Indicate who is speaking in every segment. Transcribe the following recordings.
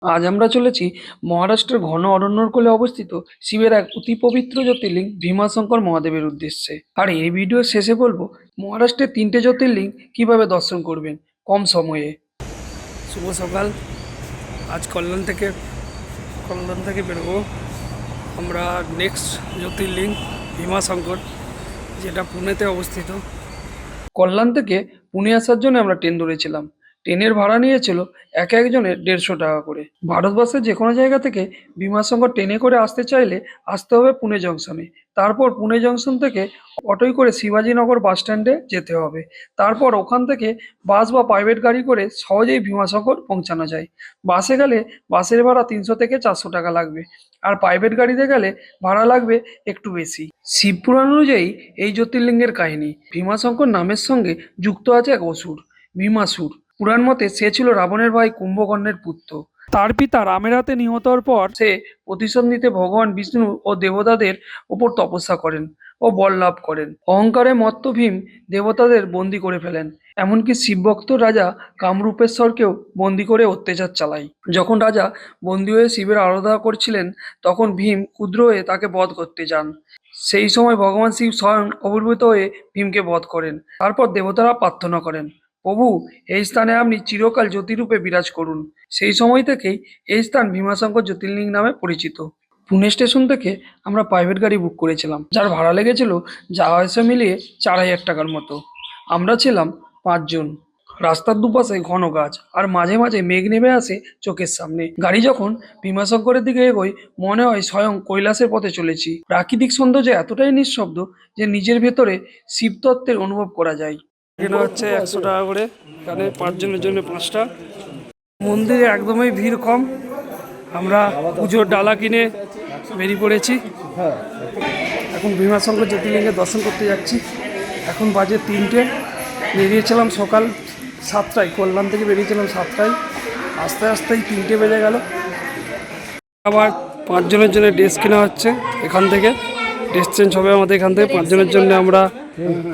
Speaker 1: আজ আমরা চলেছি মহারাষ্ট্রের ঘন অরণ্যর কোলে অবস্থিত শিবের এক অতি পবিত্র জ্যোতির্লিঙ্গ ভীমাশঙ্কর মহাদেবের উদ্দেশ্যে। আর এই ভিডিওর শেষে বলবো মহারাষ্ট্রের 3টে জ্যোতির্লিঙ্গ কিভাবে দর্শন করবেন কম সময়ে। শুভ সকাল। আজ কল্যাণ থেকে বেরোবো আমরা নেক্সট জ্যোতির্লিঙ্গ ভীমাশঙ্কর, যেটা পুনেতে অবস্থিত। কল্যাণ থেকে পুনে আসার জন্য আমরা ট্রেন ধরেছিলাম। ট্রেনের ভাড়া নিয়েছিল একজনের 150 টাকা করে। ভারতবর্ষের যে কোনো জায়গা থেকে ভীমাশঙ্কর ট্রেনে করে আসতে চাইলে আসতে হবে পুনে জংশনে। তারপর পুনে জংশন থেকে অটোয় করে শিবাজীনগর বাস স্ট্যান্ডে যেতে হবে। তারপর ওখান থেকে বাস বা প্রাইভেট গাড়ি করে সহজেই ভীমাশঙ্কর পৌঁছানো যায়। বাসে গেলে বাসের ভাড়া 300 থেকে 400 টাকা লাগবে, আর প্রাইভেট গাড়িতে গেলে ভাড়া লাগবে একটু বেশি। শিবপুরাণ অনুযায়ী এই জ্যোতির্লিঙ্গের কাহিনী, ভীমাশঙ্কর নামের সঙ্গে যুক্ত আছে এক অসুর, ভীমাসুর। পুরাণ মতে সে ছিল রাবণের ভাই কুম্ভকর্ণের পুত্র। তার পিতা রামের হাতে নিহত হওয়ার পর সে প্রতিশোধ নিতে ভগবান বিষ্ণু ও দেবতাদের উপর তপস্যা করেন ও বর লাভ করেন। অহংকারে মত্ত ভীম দেবতাদের বন্দী করে ফেলেন, এমনকি শিবভক্ত রাজা কামরূপেশ্বরকেও বন্দী করে অত্যাচার চালায়। যখন রাজা বন্দী হয়ে শিবের আরাধনা করছিলেন, তখন ভীম ক্ষুদ্র হয়ে তাকে বধ করতে যান। সেই সময় ভগবান শিব স্বয়ং আবির্ভূত হয়ে ভীমকে বধ করেন। তারপর দেবতারা প্রার্থনা করেন, প্রভু, এই স্থানে আপনি চিরকাল জ্যোতিরূপে বিরাজ করুন। সেই সময় থেকেই এই স্থান ভীমাশঙ্কর জ্যোতির্লিঙ্গ নামে পরিচিত। পুনে স্টেশন থেকে আমরা প্রাইভেট গাড়ি বুক করেছিলাম, যার ভাড়া লেগেছিল যাওয়া আসা মিলিয়ে 4000 টাকার মতো। আমরা ছিলাম 5 জন। রাস্তার দুপাশে ঘন গাছ, আর মাঝে মাঝে মেঘ নেমে আসে চোখের সামনে। গাড়ি যখন ভীমাশঙ্করের দিকে এগোয়, মনে হয় স্বয়ং কৈলাসের পথে চলেছি। প্রাকৃতিক সৌন্দর্য এতটাই নিঃশব্দ যে নিজের ভেতরে শিবতত্ত্বের অনুভব করা যায়। এখানে হচ্ছে 100 টাকা করে, এখানে 5 জনের জন্য 5টা। মন্দিরে একদমই ভিড় কম। আমরা পুজোর ডালা কিনে বেরিয়ে পড়েছি। এখন ভীমাশঙ্কর জ্যোতির্লিঙ্গের দর্শন করতে যাচ্ছি। এখন বাজে 3টে। বেরিয়েছিলাম সকাল 7টায়, কল্যাণ থেকে বেরিয়েছিলাম 7টায়। আস্তে আস্তেই 3টে বেজে গেল। আবার 5 জনের জন্য ড্রেস কেনা হচ্ছে এখান থেকে। ড্রেস চেঞ্জ হবে আমাদের এখান থেকে। 5 জনের জন্য আমরা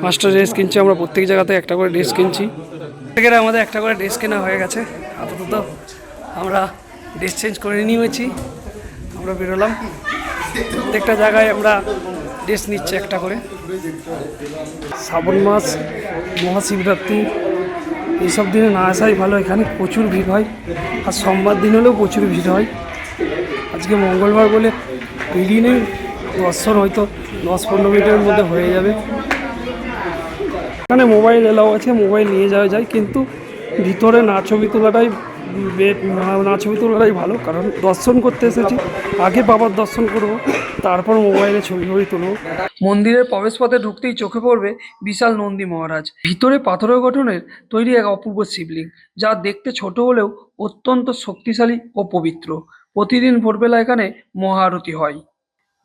Speaker 1: 5টা ড্রেস কিনছি। আমরা প্রত্যেক জায়গাতে একটা করে ড্রেস কিনছি। থেকে আমাদের একটা করে ড্রেস কেনা হয়ে গেছে। আপাতত আমরা ড্রেস চেঞ্জ করে নিয়েছি। আমরা বেরোলাম। প্রত্যেকটা জায়গায় আমরা ড্রেস নিচ্ছি একটা করে। শ্রাবণ মাস, মহাশিবরাত্রি, এইসব দিনে না আসাই ভালো। এখানে প্রচুর ভিড় হয়, আর সোমবার দিন হলেও প্রচুর ভিড় হয়। আজকে মঙ্গলবার বলে ভিড়ই নেই। দর্শন হয়তো 10-15 মিনিটের মধ্যে হয়ে যাবে। এখানে মোবাইল এলাও আছে, মোবাইল নিয়ে যাওয়া যায়, কিন্তু ভিতরে না ছবি তোলাটাই ভালো। কারণ দর্শন করতে এসেছি, আগে বাবার দর্শন করব, তারপর মোবাইলে ছবি তুলব। মন্দিরের প্রবেশপথে ঢুকতেই চোখে পড়বে বিশাল নন্দী মহারাজ। ভিতরে পাথরের গঠনের তৈরি এক অপূর্ব শিবলিঙ্গ, যা দেখতে ছোট হলেও অত্যন্ত শক্তিশালী ও পবিত্র। প্রতিদিন ভোরবেলা এখানে মহাআরতি হয়।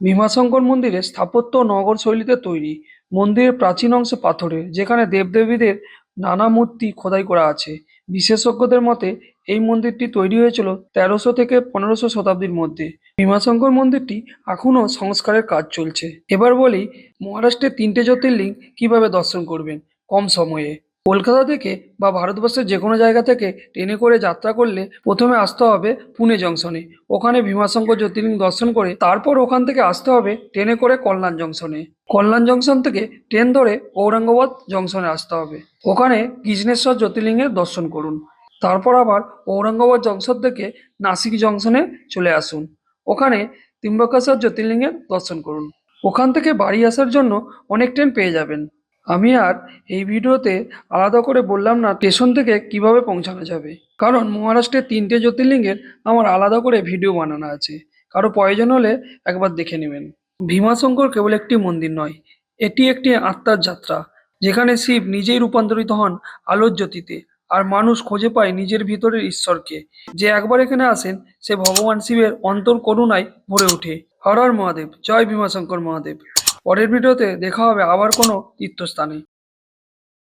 Speaker 1: ভীমাশঙ্কর মন্দিরের স্থাপত্য নগর শৈলীতে তৈরি। মন্দিরের প্রাচীন অংশ পাথরের, যেখানে দেবদেবীদের নানা মূর্তি খোদাই করা আছে। বিশেষজ্ঞদের মতে এই মন্দিরটি তৈরি হয়েছিল 1300 থেকে 1500 শতাব্দীর মধ্যে। ভীমাশঙ্কর মন্দিরটি এখনও সংস্কারের কাজ চলছে। এবার বলি মহারাষ্ট্রের 3টে জ্যোতির্লিঙ্গ কিভাবে দর্শন করবেন কম সময়ে। কলকাতা থেকে বা ভারতবর্ষের যে কোনো জায়গা থেকে ট্রেনে করে যাত্রা করলে প্রথমে আসতে হবে পুনে জংশনে। ওখানে ভীমাশঙ্কর জ্যোতির্লিঙ্গ দর্শন করে তারপর ওখান থেকে আসতে হবে ট্রেনে করে কল্যাণ জংশনে। কল্যাণ জংশন থেকে ট্রেন ধরে ঔরঙ্গাবাদ জংশনে আসতে হবে। ওখানে কৃষ্ণেশ্বর জ্যোতির্লিঙ্গের দর্শন করুন। তারপর আবার ঔরঙ্গাবাদ জংশন থেকে নাসিক জংশনে চলে আসুন। ওখানে ত্রিম্বকেশ্বর জ্যোতির্লিঙ্গের দর্শন করুন। ওখান থেকে বাড়ি আসার জন্য অনেক ট্রেন পেয়ে যাবেন। আমি আর এই ভিডিওতে আলাদা করে বললাম না স্টেশন থেকে কিভাবে পৌঁছানো যাবে, কারণ মহারাষ্ট্রের 3টে জ্যোতির্লিঙ্গের আমার আলাদা করে ভিডিও বানানো আছে। কারো প্রয়োজন হলে একবার দেখে নেবেন। ভীমাশঙ্কর কেবল একটি মন্দির নয়, এটি একটি আত্মার যাত্রা, যেখানে শিব নিজেই রূপান্তরিত হন আলোর জ্যোতিতে, আর মানুষ খুঁজে পায় নিজের ভিতরের ঈশ্বরকে। যে একবার এখানে আসেন সে ভগবান শিবের অন্তর করুণায় ভরে ওঠে। হর হর মহাদেব, জয় ভীমাশঙ্কর মহাদেব। পরের ভিডিওতে দেখা হবে আবার কোনো তীর্থস্থানে।